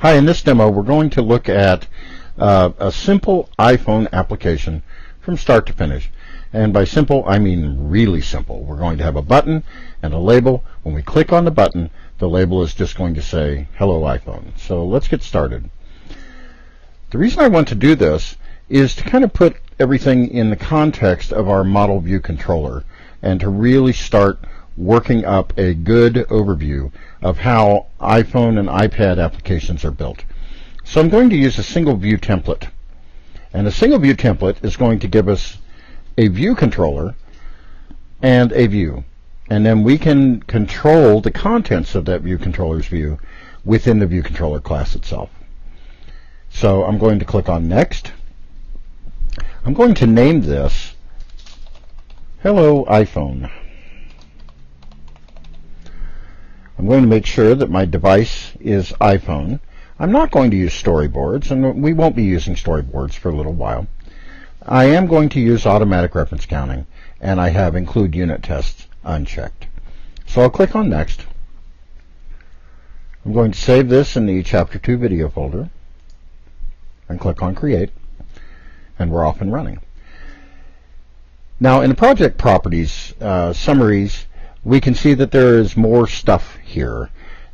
Hi, in this demo we're going to look at a simple iPhone application from start to finish. And by simple, I mean really simple. We're going to have a button and a label. When we click on the button, the label is just going to say, "Hello iPhone." So let's get started. The reason I want to do this is to kind of put everything in the context of our model view controller and to really start working up a good overview of how iPhone and iPad applications are built. So I'm going to use a single view template. And a single view template is going to give us a view controller and a view. And then we can control the contents of that view controller's view within the view controller class itself. So I'm going to click on Next. I'm going to name this Hello iPhone. I'm going to make sure that my device is iPhone. I'm not going to use storyboards, and we won't be using storyboards for a little while. I am going to use automatic reference counting, and I have include unit tests unchecked. So I'll click on Next. I'm going to save this in the Chapter 2 video folder and click on Create, and we're off and running. Now in the project properties summaries, we can see that there is more stuff here.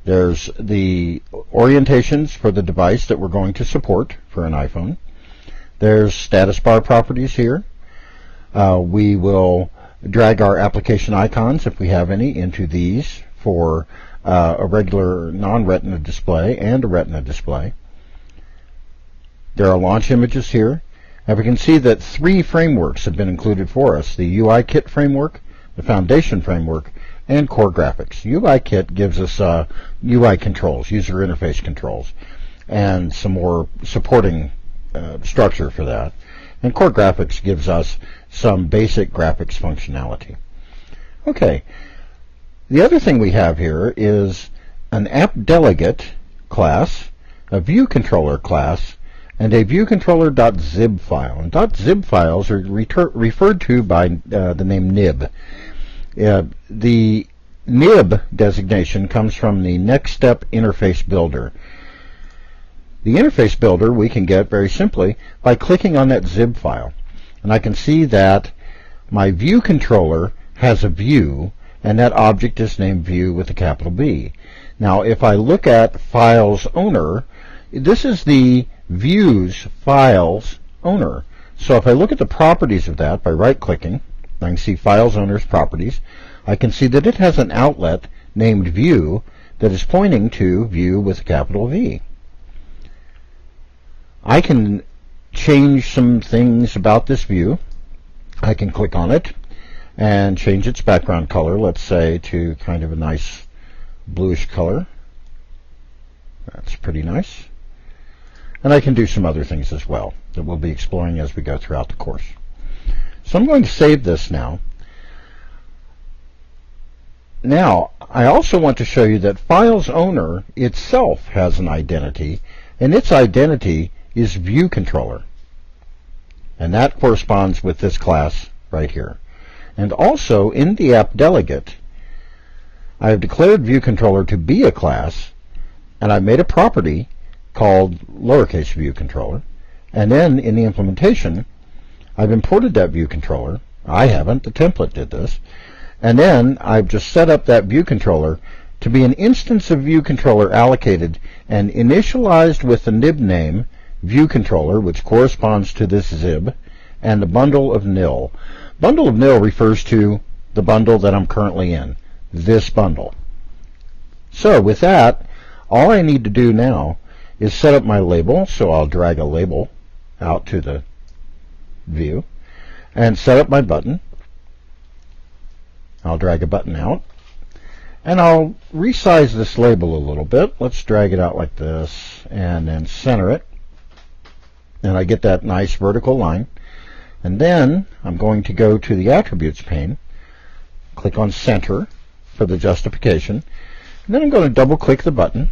There's the orientations for the device that we're going to support for an iPhone. There's status bar properties here. We will drag our application icons, if we have any, into these for a regular non-retina display and a retina display. There are launch images here. And we can see that 3 frameworks have been included for us: the UIKit framework, the Foundation framework, and Core Graphics. UIKit gives us UI controls, user interface controls, and some more supporting structure for that. And Core Graphics gives us some basic graphics functionality. Okay, the other thing we have here is an app delegate class, a view controller class, and a viewcontroller.zib file. And .zib files are referred to by the name nib. The nib designation comes from the Next Step Interface Builder. The interface builder we can get very simply by clicking on that zib file. And I can see that my view controller has a view, and that object is named view with a capital V. Now if I look at files owner, this is the views files owner. So if I look at the properties of that by right clicking, I can see files owner's properties. I can see that it has an outlet named view that is pointing to view with a capital V. I can change some things about this view. I can click on it and change its background color, let's say to kind of a nice bluish color. That's pretty nice. And I can do some other things as well that we'll be exploring as we go throughout the course. So I'm going to save this now. Now, I also want to show you that Files Owner itself has an identity, and its identity is View Controller. And that corresponds with this class right here. And also, in the app delegate, I have declared View Controller to be a class, and I've made a property called lowercase view controller. And then in the implementation, I've imported that view controller. I haven't, the template did this. And then I've just set up that view controller to be an instance of view controller allocated and initialized with the nib name view controller, which corresponds to this zib, and the bundle of nil. Bundle of nil refers to the bundle that I'm currently in, this bundle. So with that, all I need to do now is set up my label. So I'll drag a label out to the view and set up my button. I'll drag a button out, and I'll resize this label a little bit. Let's drag it out like this and then center it, and I get that nice vertical line. And then I'm going to go to the attributes pane, click on center for the justification, and then I'm going to double click the button.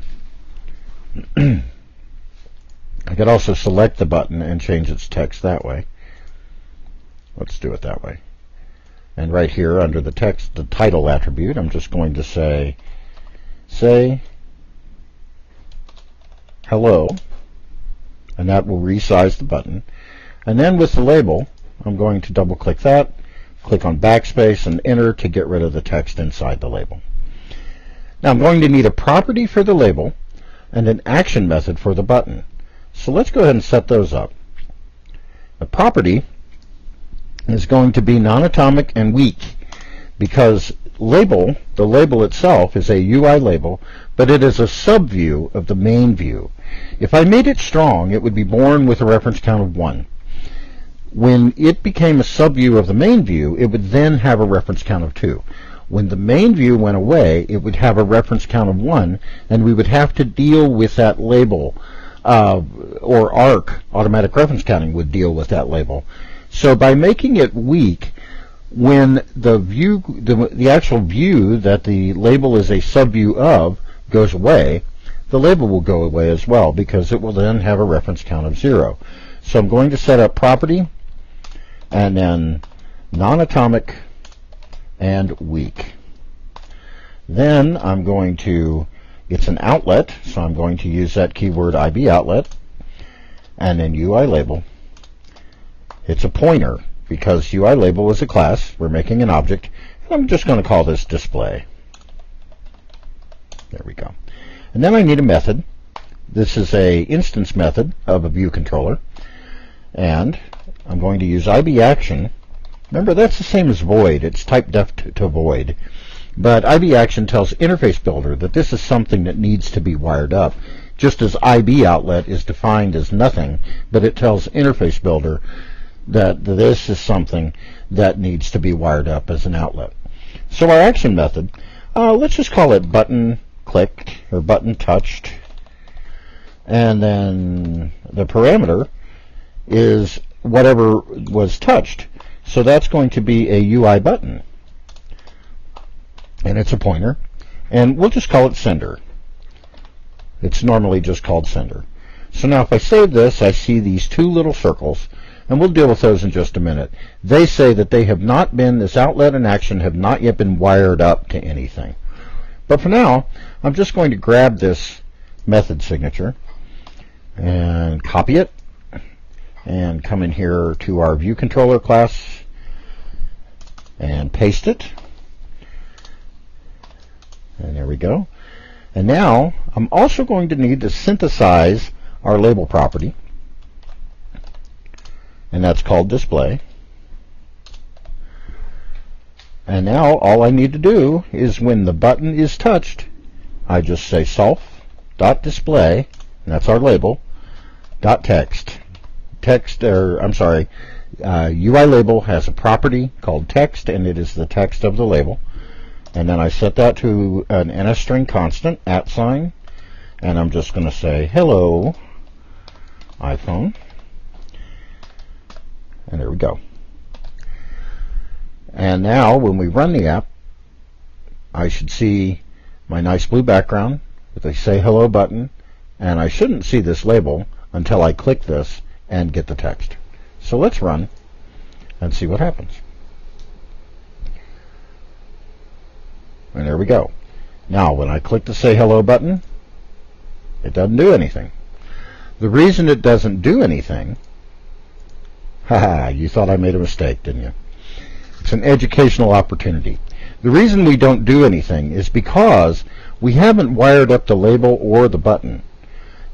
I could also select the button and change its text that way. Let's do it that way. And right here under the text, the title attribute, I'm just going to say hello, and that will resize the button. And then with the label, I'm going to double click that, click on backspace and enter to get rid of the text inside the label. Now I'm going to need a property for the label and an action method for the button. So let's go ahead and set those up. The property is going to be non-atomic and weak because the label itself is a UI label, but it is a subview of the main view. If I made it strong, it would be born with a reference count of 1. When it became a subview of the main view, it would then have a reference count of 2. When the main view went away, it would have a reference count of 1, and we would have to deal with that label, or ARC, automatic reference counting, would deal with that label. So by making it weak, when the actual view that the label is a subview of goes away, the label will go away as well because it will then have a reference count of 0. So I'm going to set up property and then non-atomic and weak. Then I'm going to, it's an outlet, so I'm going to use that keyword IB outlet, and then UI label. It's a pointer because UI label is a class. We're making an object. And I'm just going to call this display. There we go. And then I need a method. This is a instance method of a view controller. And I'm going to use IB action. Remember, that's the same as void. It's type def to void. But IB action tells Interface Builder that this is something that needs to be wired up. Just as IB outlet is defined as nothing, but it tells Interface Builder that this is something that needs to be wired up as an outlet. So our action method, let's just call it button clicked or button touched. And then the parameter is whatever was touched. So that's going to be a UI button. And it's a pointer. And we'll just call it sender. It's normally just called sender. So now if I save this, I see these two little circles, and we'll deal with those in just a minute. They say that they have not been, this outlet and action have not yet been wired up to anything. But for now, I'm just going to grab this method signature and copy it and come in here to our view controller class and paste it. And there we go. And now I'm also going to need to synthesize our label property, and that's called display. And now all I need to do is when the button is touched, I just say self.display, and that's our label, .text. UI label has a property called text, and it is the text of the label. And then I set that to an NSString constant, @, and I'm just going to say hello iPhone. And there we go. And now when we run the app, I should see my nice blue background with a say hello button, and I shouldn't see this label until I click this and get the text. So let's run and see what happens. And there we go. Now when I click the say hello button, it doesn't do anything. The reason it doesn't do anything, you thought I made a mistake, didn't you? It's an educational opportunity. The reason we don't do anything is because we haven't wired up the label or the button.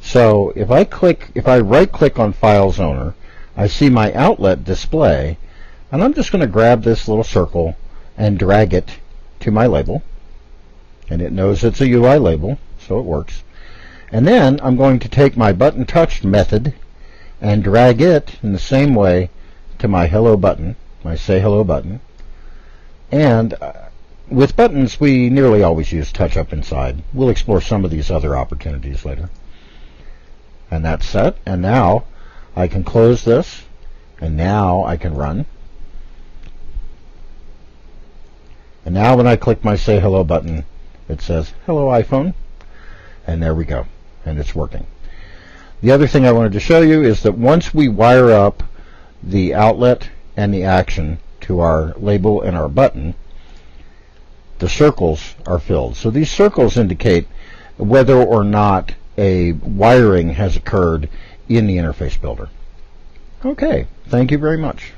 So if I right click on Files Owner, I see my outlet display, and I'm just going to grab this little circle and drag it to my label, and it knows it's a UI label, so it works. And then I'm going to take my button touched method and drag it in the same way to my hello button, my say hello button. And with buttons, we nearly always use touch up inside. We'll explore some of these other opportunities later. And that's set. And now I can close this, and now I can run. And now when I click my say hello button, it says hello iPhone, and there we go, and it's working. The other thing I wanted to show you is that once we wire up the outlet and the action to our label and our button, the circles are filled. So these circles indicate whether or not a wiring has occurred in the interface builder. Okay, thank you very much.